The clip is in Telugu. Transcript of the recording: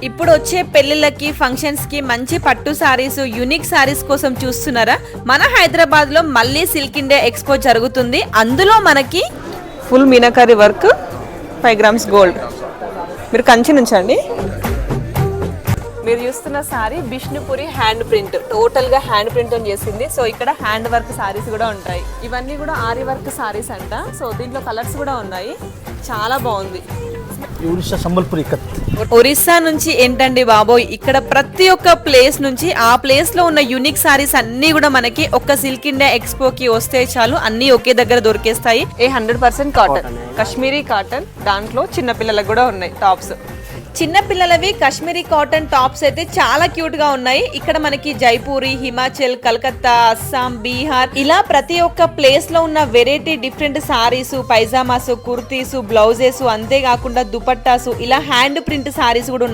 ఇప్పుడు వచ్చే పెళ్లిళ్ళకి ఫంక్షన్స్ కి మంచి పట్టు సారీస్ యూనిక్ సారీస్ కోసం చూస్తున్నారా? మన హైదరాబాద్ లో మళ్ళీ సిల్క్ ఇండియా ఎక్స్పో జరుగుతుంది. అందులో మనకి full meenakari work 5 grams gold. మీరు కంచి నుంచి అండి. మీరు చూస్తున్న sorry Bishnupuri hand print, total గా హ్యాండ్ ప్రింట్ చేసింది. సో ఇక్కడ హ్యాండ్ వర్క్ సారీస్ కూడా ఉంటాయి. ఇవన్నీ కూడా ఆరి వర్క్ సారీస్ అంట. సో దీంట్లో కలర్స్ కూడా ఉన్నాయి. చాలా బాగుంది. ఒరిస్సా నుంచి ఏంటండి బాబోయ్, ఇక్కడ ప్రతి ఒక్క ప్లేస్ నుంచి ఆ ప్లేస్ లో ఉన్న యూనిక్ సారీస్ అన్ని కూడా మనకి ఒక్క సిల్క్ ఇండియా ఎక్స్పో కి వస్తే చాలు, అన్ని ఒకే దగ్గర దొరికేస్తాయి. 100% కాటన్, కాశ్మీరీ కాటన్. దాంట్లో చిన్న పిల్లలకు కూడా ఉన్నాయి టాప్స్. చిన్న పిల్లలవి కాశ్మీరీ కాటన్ టాప్స్ అయితే చాలా క్యూట్ గా ఉన్నాయి. ఇక్కడ మనకి జైపూరి, హిమాచల్, కలకత్తా, అస్సాం, బీహార్ ఇలా ప్రతి ఒక్క ప్లేస్ లో ఉన్న variety different saris, pyjamas, kurtis, blouses, అంతేకాకుండా దుపట్టాసు, ఇలా హ్యాండ్ ప్రింట్ సారీస్ కూడా